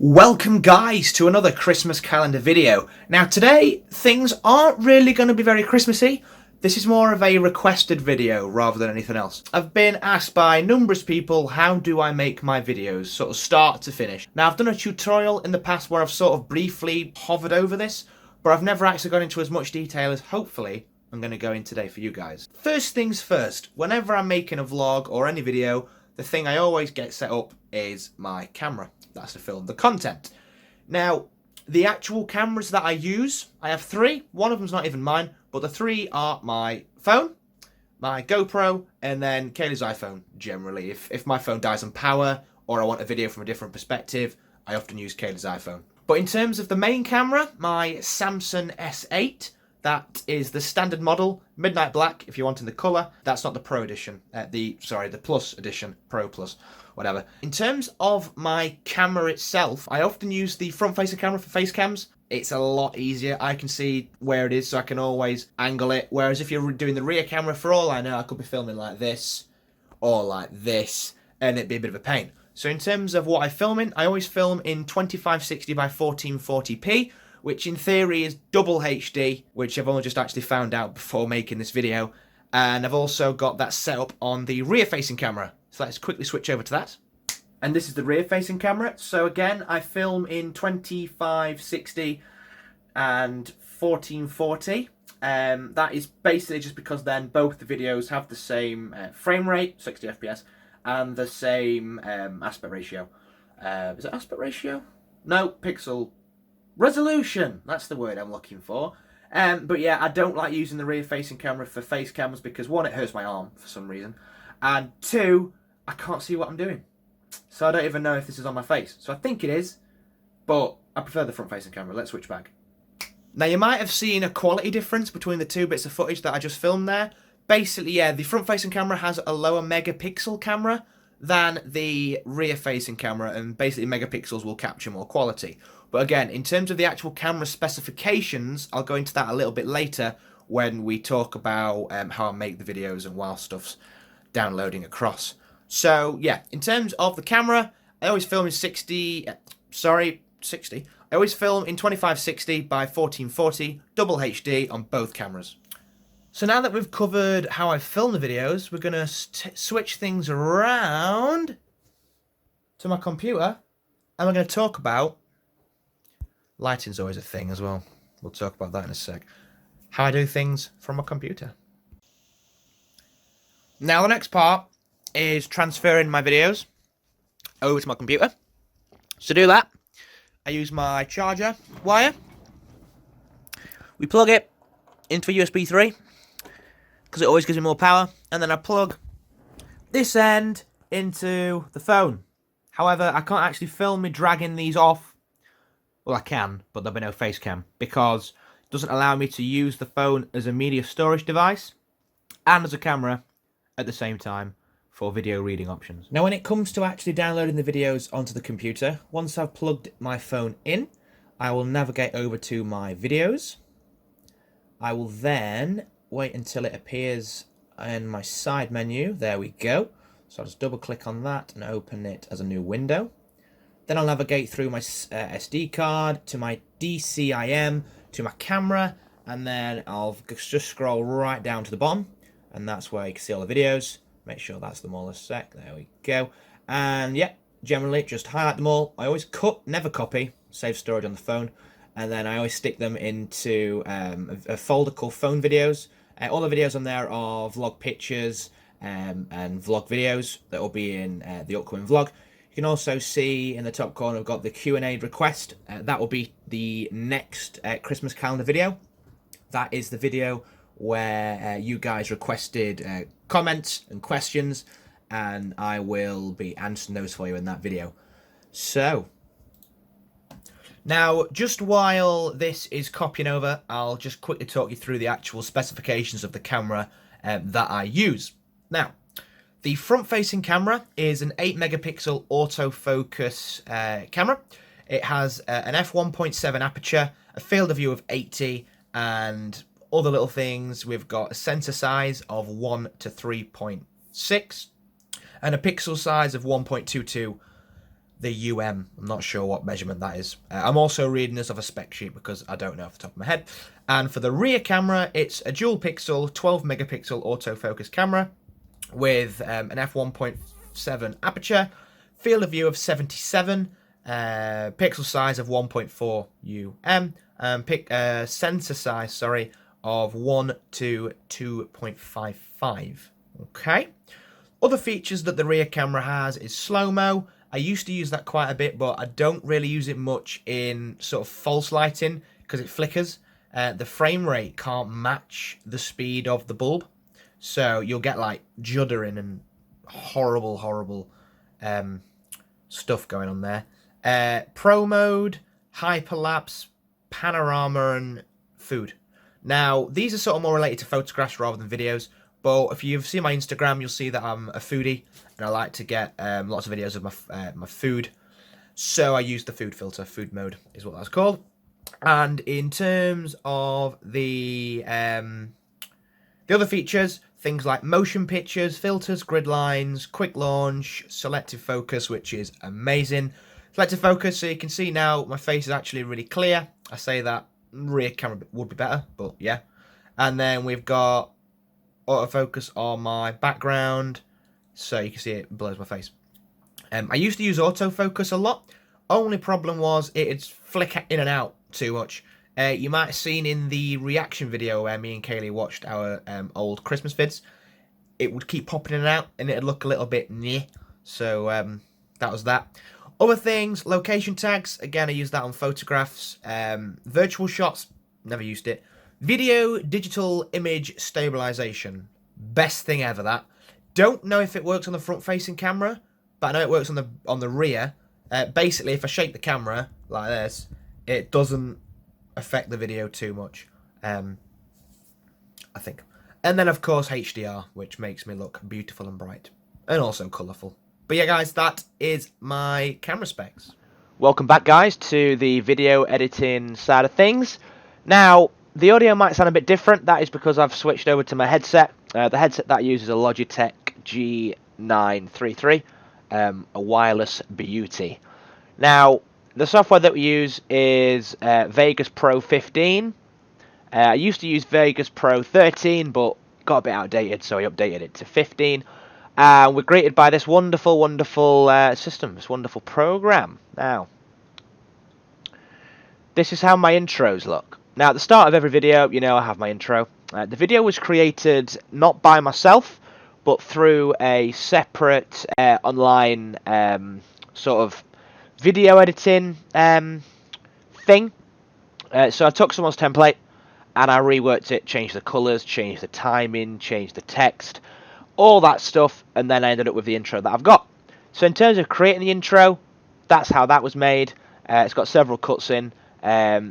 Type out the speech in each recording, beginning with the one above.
Welcome guys to another Christmas calendar video. Now today things aren't really going to be very Christmassy. This is more of a requested video rather than anything else. I've been asked by numerous people how do I make my videos sort of start to finish. Now I've done a tutorial in the past where I've sort of briefly hovered over this, but I've never actually gone into as much detail as hopefully I'm going to go in today for you guys. First things first, whenever I'm making a vlog or any video, the thing I always get set up is my camera. That's to film the content. Now, the actual cameras that I use, I have three. One of them's not even mine, but the three are my phone, my GoPro, and then Kaylee's iPhone, generally. If my phone dies on power, or I want a video from a different perspective, I often use Kaylee's iPhone. But in terms of the main camera, my Samsung S8, that is the standard model, midnight black if you want in the colour. That's not the Pro edition, the Plus edition, Pro Plus, whatever. In terms of my camera itself, I often use the front-facing camera for face cams. It's a lot easier. I can see where it is, so I can always angle it. Whereas if you're doing the rear camera, for all I know, I could be filming like this or like this, and it'd be a bit of a pain. So in terms of what I film in, I always film in 2560 by 1440p, which in theory is double HD, which I've only just actually found out before making this video. And I've also got that set up on the rear-facing camera. So let's quickly switch over to that. And this is the rear-facing camera. So again, I film in 2560 and 1440. That is basically just because then both the videos have the same frame rate, 60 FPS, and the same aspect ratio. Is it aspect ratio? No, pixel resolution. That's the word I'm looking for. But yeah, I don't like using the rear-facing camera for face cams because one, it hurts my arm for some reason, and two, I can't see what I'm doing. So I don't even know if this is on my face. So I think it is, but I prefer the front-facing camera. Let's switch back. Now you might have seen a quality difference between the two bits of footage that I just filmed there. Basically, yeah, the front-facing camera has a lower megapixel camera than the rear-facing camera, and basically megapixels will capture more quality. But again, in terms of the actual camera specifications, I'll go into that a little bit later when we talk about how I make the videos and while stuff's downloading across. So yeah, in terms of the camera, I always film in 60. I always film in 2560 by 1440, double HD on both cameras. So now that we've covered how I film the videos, we're going to switch things around to my computer, and we're going to talk about lighting's always a thing as well. We'll talk about that in a sec. How I do things from my computer. Now the next part is transferring my videos over to my computer. So to do that, I use my charger wire. We plug it into a USB 3 because it always gives me more power, and then I plug this end into the phone. However, I can't actually film me dragging these off. Well, I can, but there'll be no face cam because it doesn't allow me to use the phone as a media storage device and as a camera at the same time for video reading options. Now, when it comes to actually downloading the videos onto the computer, once I've plugged my phone in, I will navigate over to my videos. I will then wait until it appears in my side menu. There we go. So I'll just double click on that and open it as a new window. Then I'll navigate through my SD card to my DCIM to my camera, and then I'll just scroll right down to the bottom, and that's where you can see all the videos. Make sure that's them all a sec. There we go. And yeah, generally just highlight them all. I always cut, never copy, save storage on the phone, and then I always stick them into a folder called phone videos. All the videos on there are vlog pictures and vlog videos that will be in the upcoming vlog. You can also see in the top corner I've got the Q&A request. That will be the next Christmas calendar video. That is the video where you guys requested comments and questions, and I will be answering those for you in that video. So, now just while this is copying over, I'll just quickly talk you through the actual specifications of the camera that I use. Now, the front-facing camera is an 8 megapixel autofocus camera. It has an f1.7 aperture, a field of view of 80, and other little things. We've got a sensor size of 1 to 3.6, and a pixel size of 1.22 the I'm not sure what measurement that is. I'm also reading this off a spec sheet because I don't know off the top of my head. And for the rear camera, it's a dual pixel 12 megapixel autofocus camera with an f1.7 aperture, field of view of 77, pixel size of 1.4 sensor size, of 1 to 2.55. Okay. Other features that the rear camera has is slow-mo. I used to use that quite a bit, but I don't really use it much in sort of false lighting because it flickers. The frame rate can't match the speed of the bulb, so you'll get like juddering and horrible stuff going on there. Pro mode, hyperlapse, panorama, and food. Now, these are sort of more related to photographs rather than videos, but if you've seen my Instagram, you'll see that I'm a foodie, and I like to get lots of videos of my food. So I use the food filter, food mode is what that's called. And in terms of the other features, things like motion pictures, filters, grid lines, quick launch, selective focus, which is amazing. Selective focus, so you can see now my face is actually really clear. I say that rear camera would be better, but yeah. And then we've got autofocus on my background, so you can see it blurs my face. I used to use autofocus a lot. Only problem was it'd flick in and out too much. You might have seen in the reaction video where me and Kaylee watched our old Christmas vids, it would keep popping in and out, and it'd look a little bit meh. So that was that. Other things, location tags. Again, I use that on photographs. Virtual shots, never used it. Video digital image stabilization, best thing ever. That. Don't know if it works on the front-facing camera, but I know it works on the rear. Basically, if I shake the camera like this, it doesn't affect the video too much. I think. And then, of course, HDR, which makes me look beautiful and bright, and also colourful. But yeah, guys, that is my camera specs. Welcome back, guys, to the video editing side of things. Now, the audio might sound a bit different. That is because I've switched over to my headset. The headset that I use is a Logitech G933, a wireless beauty. Now, the software that we use is Vegas Pro 15. I used to use Vegas Pro 13, but got a bit outdated, so I updated it to 15. We're greeted by this wonderful system, this wonderful program. Now, this is how my intros look. Now, at the start of every video, you know I have my intro. The video was created not by myself, but through a separate online sort of video editing thing. So I took someone's template and I reworked it, changed the colours, changed the timing, changed the text, all that stuff, and then I ended up with the intro that I've got. So in terms of creating the intro, that's how that was made. It's got several cuts in.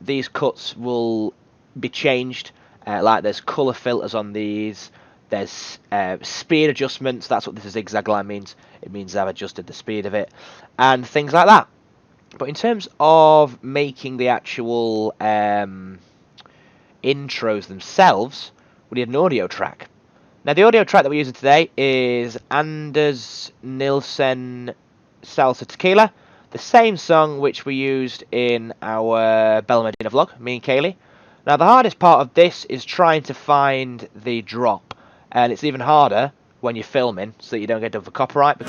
These cuts will be changed, like there's colour filters on these, there's speed adjustments, that's what this zigzag line means. It means I've adjusted the speed of it, and things like that. But in terms of making the actual intros themselves, we need an audio track. Now, the audio track that we're using today is Anders Nilsen Salsa Tequila, the same song which we used in our Bella Medina vlog, me and Kaylee. Now, the hardest part of this is trying to find the drop, and it's even harder when you're filming so that you don't get done for copyright.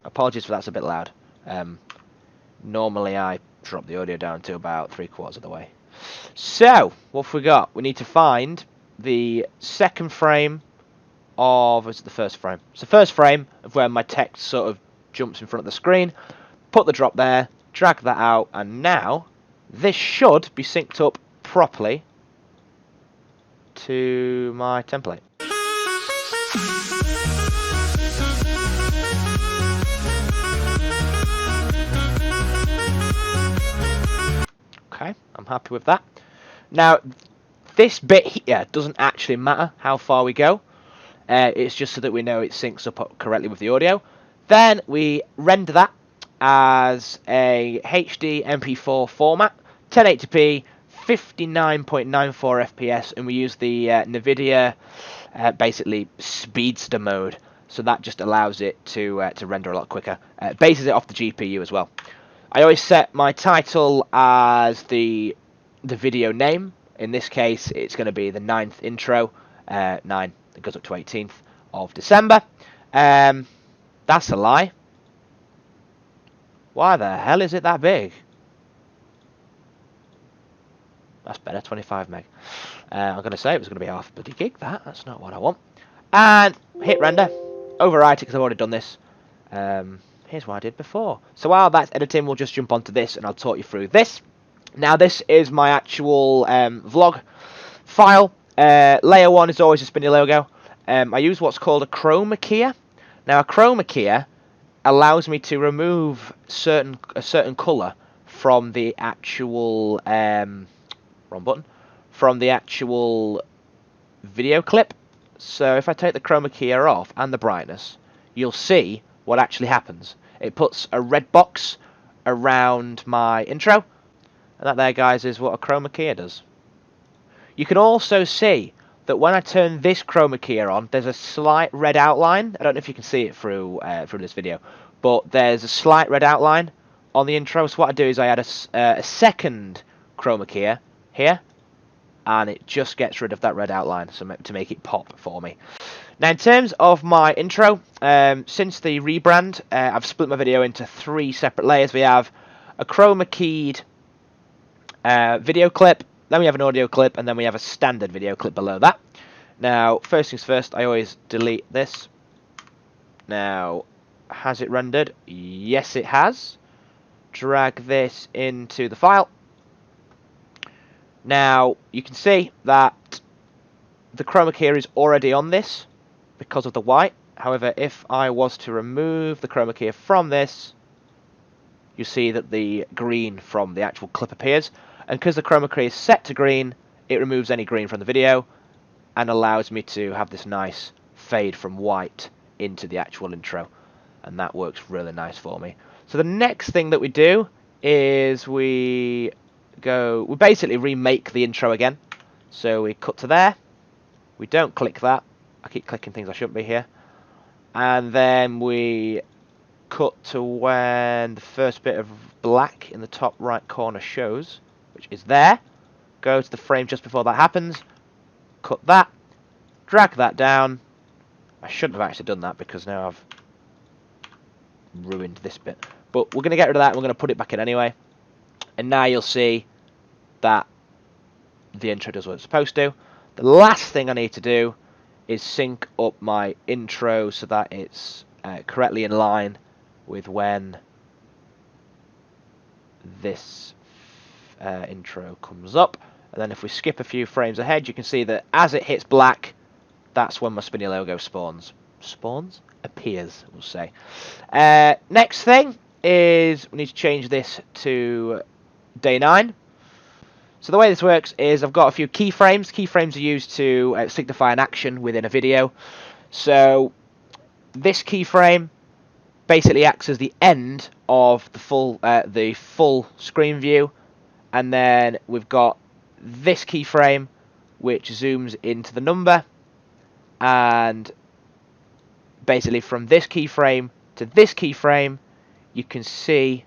Apologies for that's a bit loud. Normally I drop the audio down to about 3/4 of the way. So, what have we got? We need to find the second frame of... Is it the first frame? It's the first frame of where my text sort of jumps in front of the screen. Put the drop there, drag that out, and now this should be synced up properly to my template. Okay, I'm happy with that. Now, this bit here doesn't actually matter how far we go. It's just so that we know it syncs up correctly with the audio. Then we render that as a HD MP4 format, 1080p, 59.94 FPS, and we use the NVIDIA basically speedster mode. so that just allows it to render a lot quicker. Bases it off the GPU as well. I always set my title as the video name. In this case, it's going to be the 9th intro. 9, it goes up to 18th of December. That's a lie. Why the hell is it that big? That's better, 25 meg. I'm going to say it was going to be half a bloody gig. That's not what I want. And hit render. Overwrite it because I've already done this. Here's what I did before. So while that's editing, we'll just jump onto this and I'll talk you through this. Now this is my actual vlog file. Layer 1 is always a spinny logo. I use what's called a chroma keyer. Now a chroma keyer allows me to remove a certain colour from the actual wrong button, from the actual video clip. So if I take the chroma keyer off and the brightness, you'll see what actually happens. It puts a red box around my intro, and that there, guys, is what a chroma keyer does. You can also see that when I turn this chroma keyer on, there's a slight red outline. I don't know if you can see it through this video, but there's a slight red outline on the intro. So what I do is I add a second chroma keyer here, and it just gets rid of that red outline to make it pop for me. Now, in terms of my intro, since the rebrand, I've split my video into 3 separate layers. We have a chroma keyed video clip, then we have an audio clip, and then we have a standard video clip below that. Now, first things first, I always delete this. Now, has it rendered? Yes, it has. Drag this into the file. Now, you can see that the chroma keyer is already on this because of the white. However, if I was to remove the chroma keyer from this, you see that the green from the actual clip appears. And because the chroma keyer is set to green, it removes any green from the video and allows me to have this nice fade from white into the actual intro. And that works really nice for me. So the next thing that we do is we basically remake the intro again. So we cut to there. We don't click that. I keep clicking things I shouldn't be here. And then we cut to when the first bit of black in the top right corner shows, which is there. Go to the frame just before that happens. Cut that. Drag that down. I shouldn't have actually done that because now I've ruined this bit. But we're going to get rid of that and we're going to put it back in anyway. And now you'll see that the intro does what it's supposed to. The last thing I need to do is sync up my intro so that it's correctly in line with when this intro comes up. And then if we skip a few frames ahead, you can see that as it hits black, that's when my spinny logo spawns. Appears, we'll say. Next thing is we need to change this to day 9. So the way this works is I've got a few keyframes. Keyframes are used to signify an action within a video. So this keyframe basically acts as the end of the full screen view, and then we've got this keyframe which zooms into the number, and basically from this keyframe to this keyframe you can see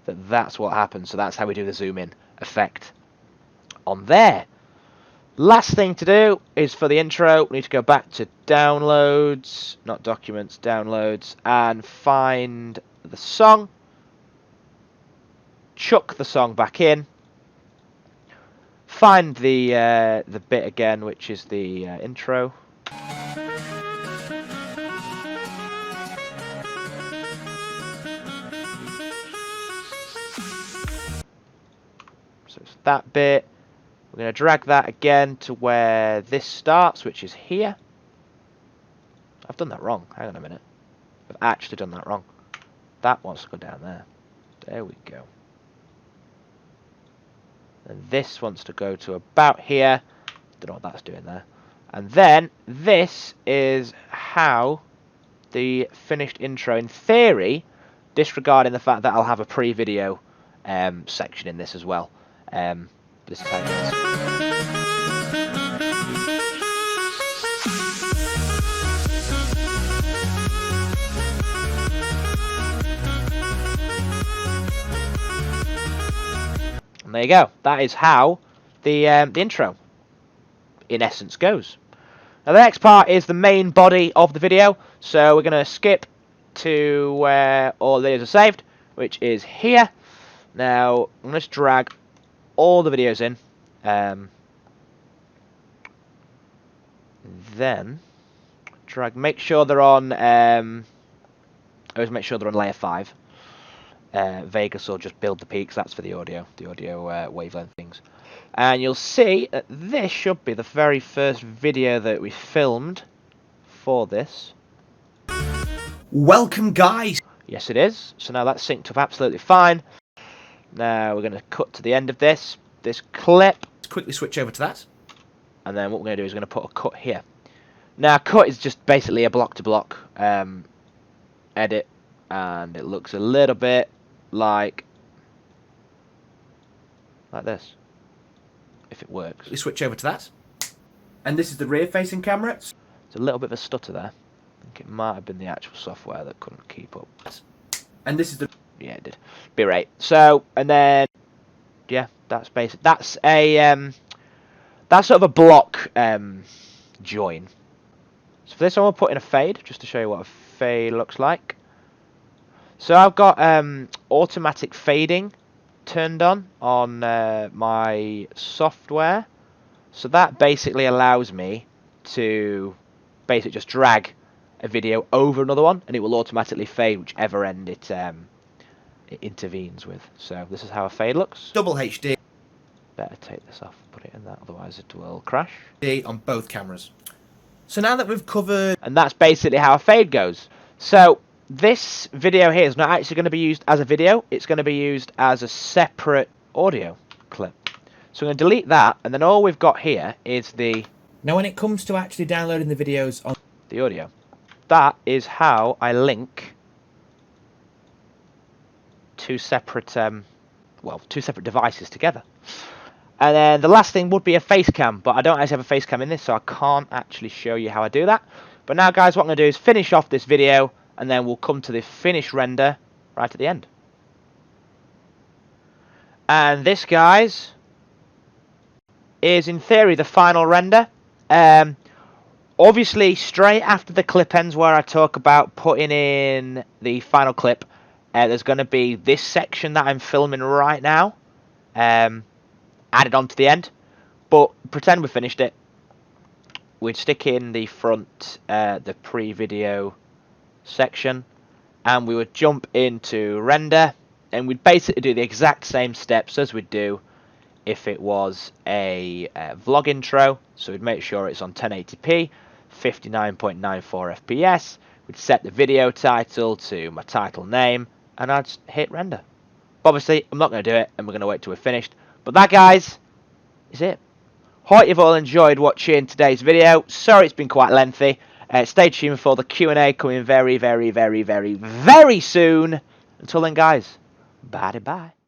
that that's what happens. So that's how we do the zoom in effect on there. Last thing to do is for the intro, we need to go back to downloads, not documents, downloads, and find the song. Chuck the song back in. Find the bit again, which is the intro. So it's that bit. We're going to drag that again to where this starts, which is here. I've done that wrong. Hang on a minute. I've actually done that wrong. That wants to go down there. There we go. And this wants to go to about here. Don't know what that's doing there. And then this is how the finished intro, in theory, disregarding the fact that I'll have a pre-video section in this as well. This is how it is. And there you go. That is how the intro, in essence, goes. Now the next part is the main body of the video, so we're going to skip to where all the videos are saved, which is here. Now I'm going to drag all the videos in, then make sure they're on. Always make sure they're on layer 5. Vegas will just build the peaks. That's for the audio wavelength things. And you'll see that this should be the very first video that we filmed for this. Welcome, guys. Yes, it is. So now that's synced up absolutely fine. Now we're going to cut to the end of this clip. Let's quickly switch over to that. And then what we're going to do is we're going to put a cut here. Now, cut is just basically a block-to-block edit, and it looks a little bit like this, if it works. We switch over to that. And this is the rear-facing camera. It's a little bit of a stutter there. I think it might have been the actual software that couldn't keep up. And this is the... Yeah, it did. Be right. So, and then, yeah, that's basic. That's a, that's sort of a block join. So for this one, we'll put in a fade, just to show you what a fade looks like. So I've got automatic fading turned on my software. So that basically allows me to basically just drag a video over another one, and it will automatically fade whichever end it intervenes with. So this is how a fade looks. Double HD. Better take this off, put it in that, otherwise it will crash. On both cameras. So now that we've covered... And that's basically how a fade goes. So this video here is not actually going to be used as a video. It's going to be used as a separate audio clip. So I'm going to delete that, and then all we've got here is the... Now when it comes to actually downloading the videos on... the audio. That is how I link two separate devices together. And then the last thing would be a face cam, but I don't actually have a face cam in this, so I can't actually show you how I do that. But now, guys, what I'm going to do is finish off this video, and then we'll come to the finished render right at the end. And this, guys, is in theory the final render. Obviously, straight after the clip ends where I talk about putting in the final clip, there's going to be this section that I'm filming right now. Added on to the end, but pretend we finished it. We'd stick in the front, the pre-video section, and we would jump into render, and we'd basically do the exact same steps as we'd do if it was a vlog intro. So we'd make sure it's on 1080p, 59.94 FPS. We'd set the video title to my title name, and I'd hit render. Obviously, I'm not going to do it, and we're going to wait till we're finished. But that, guys, is it. Hope you've all enjoyed watching today's video. Sorry it's been quite lengthy. Stay tuned for the Q&A coming very, very, very, very, very soon. Until then, guys, bye-bye.